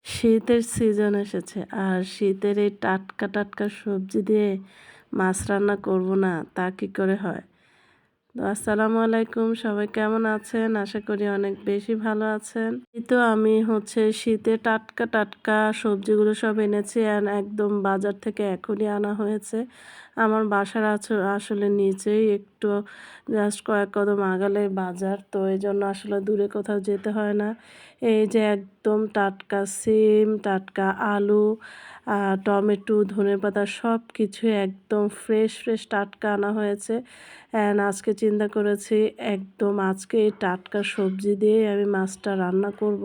শীতের সিজন এসেছে আর শীতের এই টাটকা টাটকা সবজি দিয়ে মাছ রান্না করব না তা কি করে হয়। তো আসসালামু আলাইকুম, সবাই কেমন আছেন? আশা করি অনেক বেশি ভালো আছেন। এই তো আমি শীতে টাটকা টাটকা সবজিগুলো সব এনেছি আর একদম বাজার থেকে এখনই আনা হয়েছে। আমার বাসার আসলে নিচেই একটু জাস্ট কয়েক কদম আগালে বাজার, তো এই জন্য আসলে দূরে কোথাও যেতে হয় না। এই যে একদম টাটকা সিম, টাটকা আলু, টমেটো, ধনেপাতা সব কিছু একদম ফ্রেশ ফ্রেশ টাটকা আনা হয়েছে। আজকে চিন্তা করেছি একদম আজকে এই টাটকা সবজি দিয়ে আমি মাছটা রান্না করব।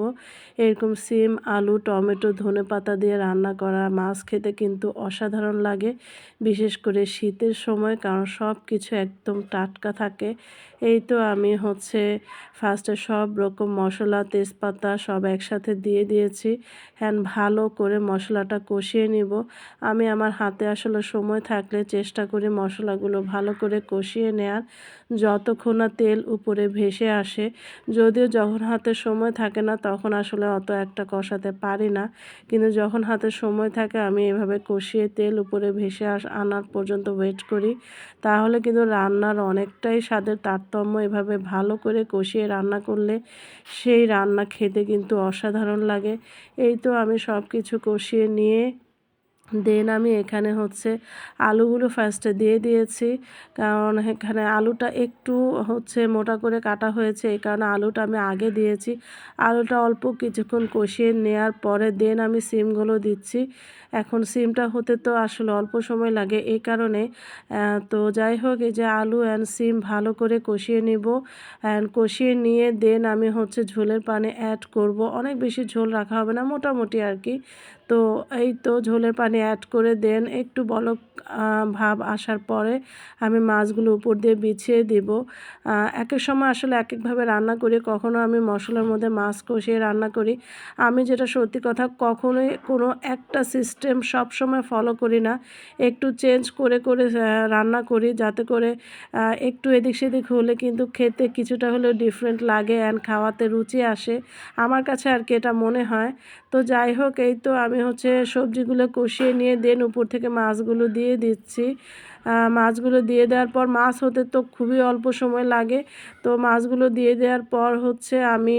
এরকম সিম, আলু, টমেটো, ধনেপাতা দিয়ে রান্না করা মাছ খেতে কিন্তু অসাধারণ লাগে, বিশেষ করে শীতের সময়, কারণ সব কিছু একদম টাটকা থাকে। এই তো আমি ফার্স্টে সব রকম মশলা, তেজপাতা সব একসাথে দিয়ে দিয়েছি। ভালো করে মশলাটা কষিয়ে নিব। আমি আমার হাতে আসলে সময় থাকলে চেষ্টা করি মশলাগুলো ভালো করে কষিয়ে নেয়ার, যতক্ষণ না তেল উপরে ভেসে আসে। যদিও যখন হাতে সময় থাকে না তখন আসলে অত একটা কষাতে পারি না, কিন্তু যখন হাতে সময় থাকে আমি এভাবে কষিয়ে তেল উপরে ভেসে আনার পর্যন্ত ওয়েট করি। তাহলে কিন্তু রান্নার অনেকটাই স্বাদের তারতম্য, এভাবে ভালো করে কষিয়ে রান্না করলে সেই রান্না খেতে কিন্তু অসাধারণ লাগে। এই তো আমি সব কিছু কষিয়ে নিয়ে আমি এখানে আলুগুলো ফার্স্টে দিয়ে দিয়েছি, কারণ এখানে আলুটা একটু মোটা করে কাটা হয়েছে, এই কারণে আলুটা আমি আগে দিয়েছি। আলুটা অল্প কিছুক্ষণ কষিয়ে নেওয়ার পরে আমি সিমগুলো দিচ্ছি। এখন সিমটা হতে তো আসলে অল্প সময় লাগে, এই কারণে তো যাই হোক, এই যে আলু অ্যান্ড সিম ভালো করে কষিয়ে নিব। কষিয়ে নিয়ে আমি ঝোলের পানি অ্যাড করব। অনেক বেশি ঝোল রাখা হবে না, মোটামুটি আর কি। তো এই তো ঝোলের পানি অ্যাড করে একটু বলক ভাব আসার পরে আমি মাছগুলো উপর দিয়ে বিছিয়ে দিব। একেক সময় আসলে একেকভাবে রান্না করি, কখনো আমি মশলার মধ্যে মাছ কষিয়ে রান্না করি। আমি যেটা সত্যি কথা, কখনোই কোনো একটা সিস্টেম সবসময় ফলো করি না, একটু চেঞ্জ করে করে রান্না করি, যাতে করে একটু এদিক সেদিক হলে কিন্তু খেতে কিছুটা হলেও ডিফারেন্ট লাগে অ্যান্ড খাওয়াতে রুচি আসে, আমার কাছে আর কি এটা মনে হয়। তো যাই হোক, এই তো আমি সবজিগুলো কষিয়ে নিয়ে উপর থেকে মাছগুলো দিয়ে দিচ্ছি। মাছগুলো দিয়ে দেওয়ার পর, মাছ হতে তো খুবই অল্প সময় লাগে, তো মাছগুলো দিয়ে দেওয়ার পর আমি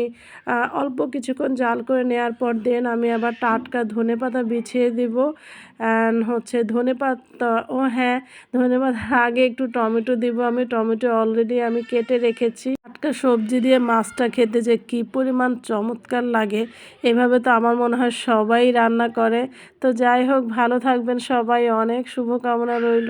অল্প কিছুক্ষণ জাল করে নেওয়ার পর আমি আবার টাটকা ধনেপাতা বিছিয়ে দিব। অ্যান্ড ধনেপাতা, ও হ্যাঁ, ধনেপাতার আগে একটু টমেটো দিব। আমি টমেটো অলরেডি আমি কেটে রেখেছি। টাটকা সবজি দিয়ে মাছটা খেতে যে কী পরিমাণ চমৎকার লাগে, এভাবে তো আমার মনে হয় সবাই রান্না করে। তো যাই হোক, ভালো থাকবেন সবাই, অনেক শুভকামনা রইল।